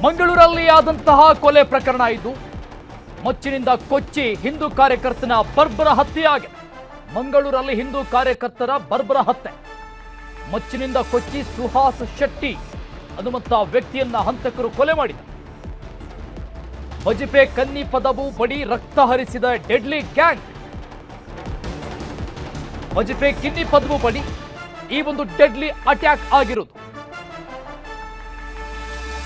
ಮಂಗಳೂರಲ್ಲಿ ಆದಂತಹ ಕೊಲೆ ಪ್ರಕರಣ ಇದು. ಮಚ್ಚಿನಿಂದ ಕೊಚ್ಚಿ ಹಿಂದೂ ಕಾರ್ಯಕರ್ತನ ಬರ್ಬರ ಹತ್ಯೆಯಾಗಿದೆ. ಮಂಗಳೂರಲ್ಲಿ ಹಿಂದೂ ಕಾರ್ಯಕರ್ತರ ಬರ್ಬರ ಹತ್ಯೆ. ಮಚ್ಚಿನಿಂದ ಕೊಚ್ಚಿ ಸುಹಾಸ್ ಶೆಟ್ಟಿ ಅನ್ನುವಂಥ ವ್ಯಕ್ತಿಯನ್ನ ಹಂತಕರು ಕೊಲೆ ಮಾಡಿದ. ಬಜಿಪೆ ಕನ್ನಿ ಪದವು ಬಡಿ ರಕ್ತ ಹರಿಸಿದ ಡೆಡ್ಲಿ ಗ್ಯಾಂಗ್. ಬಜಿಪೆ ಕಿನ್ನಿ ಪದವು ಬಡಿ ಈ ಒಂದು ಡೆಡ್ಲಿ ಅಟ್ಯಾಕ್ ಆಗಿರುವುದು.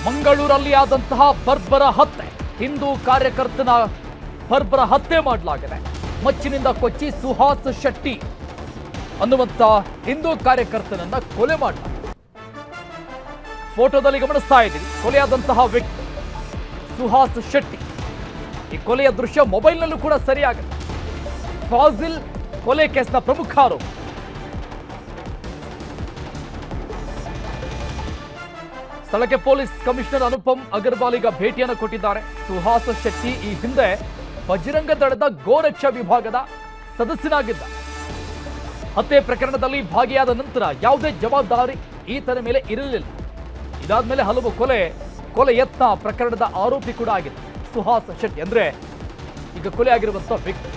ಮಂಗಳೂರಲ್ಲಿ ಆದಂತಹ ಬರ್ಬರ ಹತ್ಯೆ, ಹಿಂದೂ ಕಾರ್ಯಕರ್ತನ ಬರ್ಬರ ಹತ್ಯೆ ಮಾಡಲಾಗಿದೆ. ಮಚ್ಚಿನಿಂದ ಕೊಚ್ಚಿ ಸುಹಾಸ್ ಶೆಟ್ಟಿ ಅನ್ನುವಂಥ ಹಿಂದೂ ಕಾರ್ಯಕರ್ತನನ್ನ ಕೊಲೆ ಮಾಡಲಾಗಿದೆ. ಫೋಟೋದಲ್ಲಿ ಗಮನಿಸ್ತಾ ಇದ್ದೀವಿ ಕೊಲೆಯಾದಂತಹ ವ್ಯಕ್ತಿ ಸುಹಾಸ್ ಶೆಟ್ಟಿ. ಈ ಕೊಲೆಯ ದೃಶ್ಯ ಮೊಬೈಲ್ನಲ್ಲೂ ಕೂಡ ಸರಿಯಾಗಿದೆ. ಫಾಜಿಲ್ ಕೊಲೆ ಕೇಸ್ನ ಪ್ರಮುಖ ಆರೋಪಿ. ಸ್ಥಳಕ್ಕೆ ಪೊಲೀಸ್ ಕಮಿಷನರ್ ಅನುಪಮ್ ಅಗರ್ವಾಲ್ ಈಗ ಭೇಟಿಯನ್ನು ಕೊಟ್ಟಿದ್ದಾರೆ. ಸುಹಾಸ್ ಶೆಟ್ಟಿ ಈ ಹಿಂದೆ ಬಜರಂಗ ದಳದ ಗೋರಕ್ಷಾ ವಿಭಾಗದ ಸದಸ್ಯನಾಗಿದ್ದ. ಹತ್ಯೆ ಪ್ರಕರಣದಲ್ಲಿ ಭಾಗಿಯಾದ ನಂತರ ಯಾವುದೇ ಜವಾಬ್ದಾರಿ ಈತನ ಮೇಲೆ ಇರಲಿಲ್ಲ. ಇದಾದ್ಮೇಲೆ ಹಲವು ಕೊಲೆ ಯತ್ನ ಪ್ರಕರಣದ ಆರೋಪಿ ಕೂಡ ಆಗಿದ್ದ ಸುಹಾಸ್ ಶೆಟ್ಟಿ. ಅಂದ್ರೆ ಈಗ ಕೊಲೆ ಆಗಿರುವಂತಹ ವ್ಯಕ್ತಿ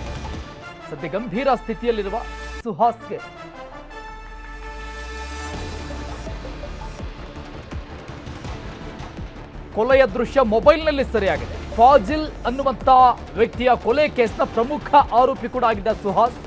ಸದ್ಯ ಗಂಭೀರ ಸ್ಥಿತಿಯಲ್ಲಿರುವ ಸುಹಾಸ್ಗೆ ಕೊಲೆಯ ದೃಶ್ಯ ಮೊಬೈಲ್ನಲ್ಲಿ ಸರಿಯಾಗಿದೆ. ಫಾಜಿಲ್ ಅನ್ನುವಂತ ವ್ಯಕ್ತಿಯ ಕೊಲೆ ಕೇಸ್ನ ಪ್ರಮುಖ ಆರೋಪಿ ಕೂಡ ಆಗಿದ್ದ ಸುಹಾಸ್.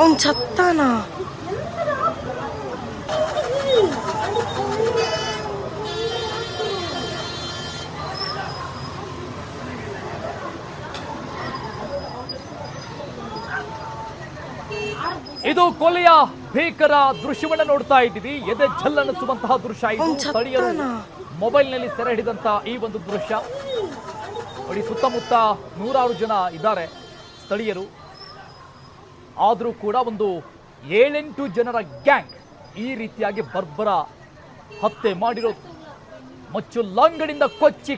ಅವ್ನು ಸತ್ತಾನ. ಇದು ಕೊಲೆಯ ಭೀಕರ ದೃಶ್ಯವನ್ನ ನೋಡ್ತಾ ಇದ್ದೀವಿ. ಎದೆ ಝಲ್ಲನಿಸುವಂತಹ ದೃಶ್ಯ ಇದು. ಸ್ಥಳೀಯರು ಮೊಬೈಲ್ನಲ್ಲಿ ಸೆರೆ ಹಿಡಿದಂತಹ ಈ ಒಂದು ದೃಶ್ಯ ನೋಡಿ. ಸುತ್ತಮುತ್ತ ನೂರಾರು ಜನ ಇದ್ದಾರೆ ಸ್ಥಳೀಯರು. ಆದರೂ ಕೂಡ ಒಂದು 7-8 ಜನರ ಗ್ಯಾಂಗ್ ಈ ರೀತಿಯಾಗಿ ಬರ್ಬರ ಹತ್ಯೆ ಮಾಡಿರೋದು. ಮಚ್ಚು ಲಂಗಡಿಂದ ಕೊಚ್ಚಿ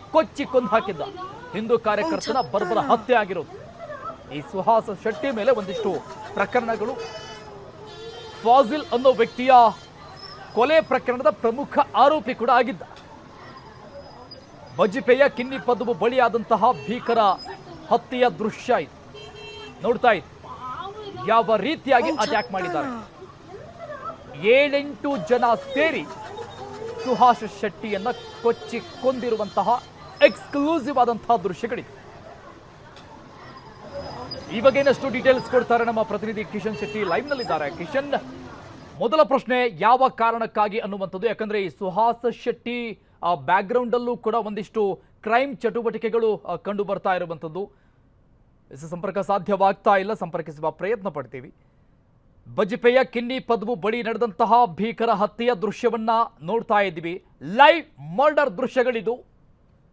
ಕೊಂದು ಹಾಕಿದ್ದ ಹಿಂದೂ ಕಾರ್ಯಕರ್ತನ ಬರ್ಬರ ಹತ್ಯೆ ಆಗಿರೋದು. ಈ ಸುಹಾಸ್ ಶೆಟ್ಟಿ ಮೇಲೆ ಒಂದಿಷ್ಟು ಪ್ರಕರಣಗಳು. ಫಾಜಿಲ್ ಅನ್ನೋ ವ್ಯಕ್ತಿಯ ಕೊಲೆ ಪ್ರಕರಣದ ಪ್ರಮುಖ ಆರೋಪಿ ಕೂಡ ಆಗಿದ್ದ. ಬಜಿಪೆಯ ಕಿನ್ನಿ ಪದವು ಬಳಿಯಾದಂತಹ ಭೀಕರ ಹತ್ಯೆಯ ದೃಶ್ಯ ಇದು. ನೋಡ್ತಾ ಇತ್ತು ಯಾವ ರೀತಿಯಾಗಿ ಅಟ್ಯಾಕ್ ಮಾಡಿದ್ದಾರೆ. 7-8 ಜನ ಸೇರಿ ಸುಹಾಸ್ ಶೆಟ್ಟಿಯನ್ನ ಕೊಚ್ಚಿ ಕೊಂದಿರುವಂತಹ ಎಕ್ಸ್ಕ್ಲೂಸಿವ್ ಆದಂತಹ ದೃಶ್ಯಗಳಿವೆ. ಈ ಬಗ್ಗೆ ಇನ್ನಷ್ಟು ಡೀಟೇಲ್ಸ್ ಕೊಡ್ತಾರೆ ನಮ್ಮ ಪ್ರತಿನಿಧಿ ಕಿಶನ್ ಶೆಟ್ಟಿ ಲೈವ್ ನಲ್ಲಿದ್ದಾರೆ. ಕಿಶನ್, ಮೊದಲ ಪ್ರಶ್ನೆ ಯಾವ ಕಾರಣಕ್ಕಾಗಿ ಅನ್ನುವಂಥದ್ದು. ಯಾಕಂದ್ರೆ ಈ ಸುಹಾಸ್ ಶೆಟ್ಟಿ ಬ್ಯಾಕ್ ಗ್ರೌಂಡ್ ಅಲ್ಲೂ ಕೂಡ ಒಂದಿಷ್ಟು ಕ್ರೈಮ್ ಚಟುವಟಿಕೆಗಳು ಕಂಡು ಬರ್ತಾ ಇರುವಂಥದ್ದು. ಸಂಪರ್ಕ ಸಾಧ್ಯವಾಗ್ತಾ ಇಲ್ಲ, ಸಂಪರ್ಕಿಸುವ ಪ್ರಯತ್ನ ಪಡ್ತೀವಿ. ಬಜಿಪೆಯ ಕಿನ್ನಿ ಪದವು ಬಳಿ ನಡೆದಂತಹ ಭೀಕರ ಹತ್ಯೆಯ ದೃಶ್ಯವನ್ನ ನೋಡ್ತಾ ಇದ್ದೀವಿ. ಲೈವ್ ಮರ್ಡರ್ ದೃಶ್ಯಗಳಿದು.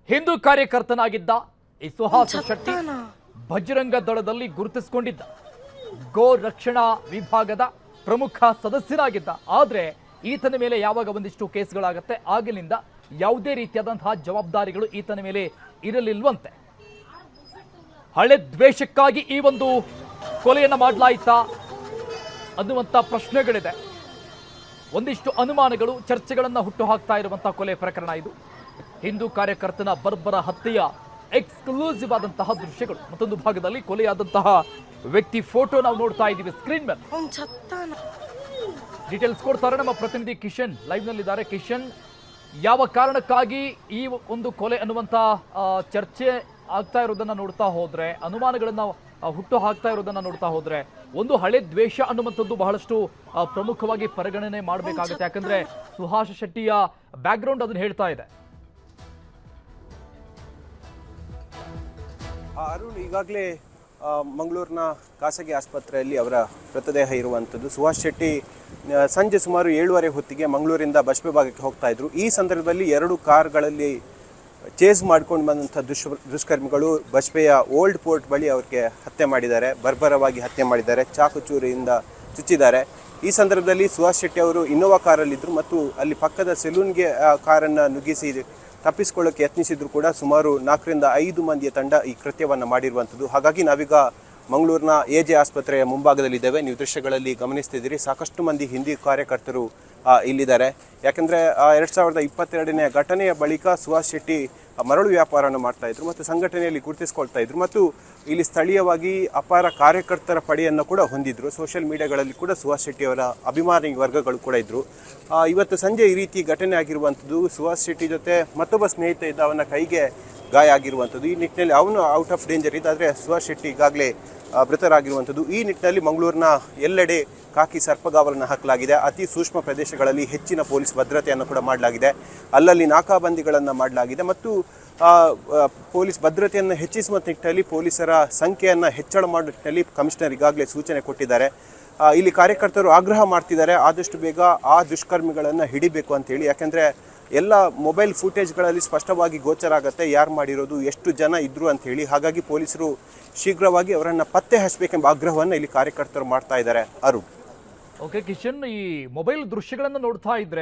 ಹಿಂದೂ ಕಾರ್ಯಕರ್ತನಾಗಿದ್ದ ಈ ಸುಹಾಸ್ ಶೆಟ್ಟಿ ಬಜರಂಗ ದಳದಲ್ಲಿ ಗುರುತಿಸಿಕೊಂಡಿದ್ದ. ಗೋ ರಕ್ಷಣಾ ವಿಭಾಗದ ಪ್ರಮುಖ ಸದಸ್ಯನಾಗಿದ್ದ. ಆದ್ರೆ ಈತನ ಮೇಲೆ ಯಾವಾಗ ಒಂದಿಷ್ಟು ಕೇಸ್ಗಳಾಗತ್ತೆ ಆಗಿನಿಂದ ಯಾವುದೇ ರೀತಿಯಾದಂತಹ ಜವಾಬ್ದಾರಿಗಳು ಈತನ ಮೇಲೆ ಇರಲಿಲ್ವಂತೆ. ಹಳೆ ದ್ವೇಷಕ್ಕಾಗಿ ಈ ಒಂದು ಕೊಲೆಯನ್ನ ಮಾಡಲಾಯಿತಾ ಅನ್ನುವಂಥ ಪ್ರಶ್ನೆಗಳಿದೆ. ಒಂದಿಷ್ಟು ಅನುಮಾನಗಳು, ಚರ್ಚೆಗಳನ್ನ ಹುಟ್ಟು ಹಾಕ್ತಾ ಇರುವಂತಹ ಕೊಲೆ ಪ್ರಕರಣ ಇದು. ಹಿಂದೂ ಕಾರ್ಯಕರ್ತನ ಬರ್ಬರ ಹತ್ಯೆಯ ಎಕ್ಸ್ಕ್ಲೂಸಿವ್ ಆದಂತಹ ದೃಶ್ಯಗಳು. ಮತ್ತೊಂದು ಭಾಗದಲ್ಲಿ ಕೊಲೆಯಾದಂತಹ ವ್ಯಕ್ತಿ ಫೋಟೋ ನಾವು ನೋಡ್ತಾ ಇದ್ದೀವಿ ಸ್ಕ್ರೀನ್ ಮೇಲೆ. ಡೀಟೇಲ್ಸ್ ಕೊಡ್ತಾರೆ ನಮ್ಮ ಪ್ರತಿನಿಧಿ ಕಿಶನ್ ಲೈವ್ ನಲ್ಲಿದ್ದಾರೆ. ಕಿಶನ್, ಯಾವ ಕಾರಣಕ್ಕಾಗಿ ಈ ಒಂದು ಕೊಲೆ ಅನ್ನುವಂತ ಚರ್ಚೆ ಆಗ್ತಾ ಇರೋದನ್ನ ನೋಡ್ತಾ ಹೋದ್ರೆ, ಅನುಮಾನಗಳನ್ನ ಹುಟ್ಟು ಹಾಕ್ತಾ ಇರೋದನ್ನ ನೋಡ್ತಾ ಹೋದ್ರೆ, ಒಂದು ಹಳೆ ದ್ವೇಷ ಅನ್ನುವಂಥದ್ದು ಬಹಳಷ್ಟು ಪ್ರಮುಖವಾಗಿ ಪರಿಗಣನೆ ಮಾಡಬೇಕಾಗುತ್ತೆ. ಯಾಕಂದ್ರೆ ಸುಹಾಸ್ ಶೆಟ್ಟಿಯ ಬ್ಯಾಕ್ ಗ್ರೌಂಡ್ ಅದನ್ನ ಹೇಳ್ತಾ ಇದೆ. ಅರುಣ್, ಈಗಾಗಲೇ ಮಂಗಳೂರಿನ ಖಾಸಗಿ ಆಸ್ಪತ್ರೆಯಲ್ಲಿ ಅವರ ಮೃತದೇಹ ಇರುವಂಥದ್ದು. ಸುಹಾಸ್ ಶೆಟ್ಟಿ ಸಂಜೆ ಸುಮಾರು 7:30 ಹೊತ್ತಿಗೆ ಮಂಗಳೂರಿಂದ ಬಸ್ಬೆ ಭಾಗಕ್ಕೆ ಹೋಗ್ತಾ ಇದ್ರು. ಈ ಸಂದರ್ಭದಲ್ಲಿ 2 ಕಾರ್ಗಳಲ್ಲಿ ಚೇಸ್ ಮಾಡ್ಕೊಂಡು ಬಂದಂಥ ದುಷ್ಕರ್ಮಿಗಳು ಬಸ್ಬೆಯ ಓಲ್ಡ್ ಪೋರ್ಟ್ ಬಳಿ ಅವ್ರಿಗೆ ಹತ್ಯೆ ಮಾಡಿದ್ದಾರೆ, ಬರ್ಬರವಾಗಿ ಹತ್ಯೆ ಮಾಡಿದ್ದಾರೆ, ಚಾಕುಚೂರಿಯಿಂದ ಚುಚ್ಚಿದ್ದಾರೆ. ಈ ಸಂದರ್ಭದಲ್ಲಿ ಸುಹಾಸ್ ಶೆಟ್ಟಿ ಅವರು ಇನ್ನೋವಾ ಕಾರಲ್ಲಿದ್ದರು ಮತ್ತು ಅಲ್ಲಿ ಪಕ್ಕದ ಸೆಲೂನ್ಗೆ ಕಾರನ್ನು ನುಗ್ಗಿಸಿ ತಪ್ಪಿಸಿಕೊಳ್ಳೋಕೆ ಯತ್ನಿಸಿದ್ರು ಕೂಡ ಸುಮಾರು 4 ರಿಂದ 5 ಮಂದಿಯ ತಂಡ ಈ ಕೃತ್ಯವನ್ನು ಮಾಡಿರುವಂಥದ್ದು. ಹಾಗಾಗಿ ನಾವೀಗ ಮಂಗಳೂರಿನ AJ ಆಸ್ಪತ್ರೆಯ ಮುಂಭಾಗದಲ್ಲಿದ್ದೇವೆ. ನೀವು ದೃಶ್ಯಗಳಲ್ಲಿ ಗಮನಿಸ್ತಿದ್ದೀರಿ, ಸಾಕಷ್ಟು ಮಂದಿ ಹಿಂದಿ ಕಾರ್ಯಕರ್ತರು ಇಲ್ಲಿದ್ದಾರೆ. ಯಾಕೆಂದರೆ 2022ನೇ ಘಟನೆಯ ಬಳಿಕ ಸುಹಾಸ್ ಶೆಟ್ಟಿ ಮರಳು ವ್ಯಾಪಾರವನ್ನು ಮಾಡ್ತಾ ಇದ್ರು ಮತ್ತು ಸಂಘಟನೆಯಲ್ಲಿ ಗುರುತಿಸ್ಕೊಳ್ತಾ ಇದ್ರು ಮತ್ತು ಇಲ್ಲಿ ಸ್ಥಳೀಯವಾಗಿ ಅಪಾರ ಕಾರ್ಯಕರ್ತರ ಪಡೆಯನ್ನು ಕೂಡ ಹೊಂದಿದ್ರು. ಸೋಷಿಯಲ್ ಮೀಡಿಯಾಗಳಲ್ಲಿ ಕೂಡ ಸುಹಾಸ್ ಶೆಟ್ಟಿ ಅವರ ಅಭಿಮಾನಿ ವರ್ಗಗಳು ಕೂಡ ಇದ್ದರು. ಇವತ್ತು ಸಂಜೆ ಈ ರೀತಿ ಘಟನೆ ಆಗಿರುವಂಥದ್ದು. ಸುಹಾಸ್ ಶೆಟ್ಟಿ ಜೊತೆ ಮತ್ತೊಬ್ಬ ಸ್ನೇಹಿತ ಇದ್ದ, ಅವನ ಕೈಗೆ ಗಾಯ ಆಗಿರುವಂಥದ್ದು. ಈ ನಿಟ್ಟಿನಲ್ಲಿ ಅವನು ಔಟ್ ಆಫ್ ಡೇಂಜರ್ ಇದ್ದ, ಆದರೆ ಸುಹಾಸ್ ಶೆಟ್ಟಿ ಈಗಾಗಲೇ ಮೃತರಾಗಿರುವಂಥದ್ದು. ಈ ನಿಟ್ಟಿನಲ್ಲಿ ಮಂಗಳೂರಿನ ಎಲ್ಲೆಡೆ ಖಾಕಿ ಸರ್ಪಗಾವಲನ್ನು ಹಾಕಲಾಗಿದೆ. ಅತಿ ಸೂಕ್ಷ್ಮ ಪ್ರದೇಶಗಳಲ್ಲಿ ಹೆಚ್ಚಿನ ಪೊಲೀಸ್ ಭದ್ರತೆಯನ್ನು ಕೂಡ ಮಾಡಲಾಗಿದೆ. ಅಲ್ಲಲ್ಲಿ ನಾಕಾಬಂದಿಗಳನ್ನು ಮಾಡಲಾಗಿದೆ ಮತ್ತು ಪೊಲೀಸ್ ಭದ್ರತೆಯನ್ನು ಹೆಚ್ಚಿಸುವ ನಿಟ್ಟಿನಲ್ಲಿ ಪೊಲೀಸರ ಸಂಖ್ಯೆಯನ್ನು ಹೆಚ್ಚಳ ಮಾಡುವ ನಿಟ್ಟಿನಲ್ಲಿ ಕಮಿಷನರ್ ಈಗಾಗಲೇ ಸೂಚನೆ ಕೊಟ್ಟಿದ್ದಾರೆ. ಇಲ್ಲಿ ಕಾರ್ಯಕರ್ತರು ಆಗ್ರಹ ಮಾಡ್ತಿದ್ದಾರೆ, ಆದಷ್ಟು ಬೇಗ ಆ ದುಷ್ಕರ್ಮಿಗಳನ್ನು ಹಿಡಿಬೇಕು ಅಂತೇಳಿ. ಯಾಕೆಂದರೆ ಎಲ್ಲ ಮೊಬೈಲ್ ಫುಟೇಜ್ಗಳಲ್ಲಿ ಸ್ಪಷ್ಟವಾಗಿ ಗೋಚರ ಆಗುತ್ತೆ ಯಾರು ಮಾಡಿರೋದು, ಎಷ್ಟು ಜನ ಇದ್ದರು ಅಂಥೇಳಿ. ಹಾಗಾಗಿ ಪೊಲೀಸರು ಶೀಘ್ರವಾಗಿ ಅವರನ್ನು ಪತ್ತೆ ಹಚ್ಚಬೇಕೆಂಬ ಆಗ್ರಹವನ್ನು ಇಲ್ಲಿ ಕಾರ್ಯಕರ್ತರು ಮಾಡ್ತಾ ಇದ್ದಾರೆ. ಅರುಣ್. ಓಕೆ ಕಿಶನ್, ಈ ಮೊಬೈಲ್ ದೃಶ್ಯಗಳನ್ನು ನೋಡ್ತಾ ಇದ್ರೆ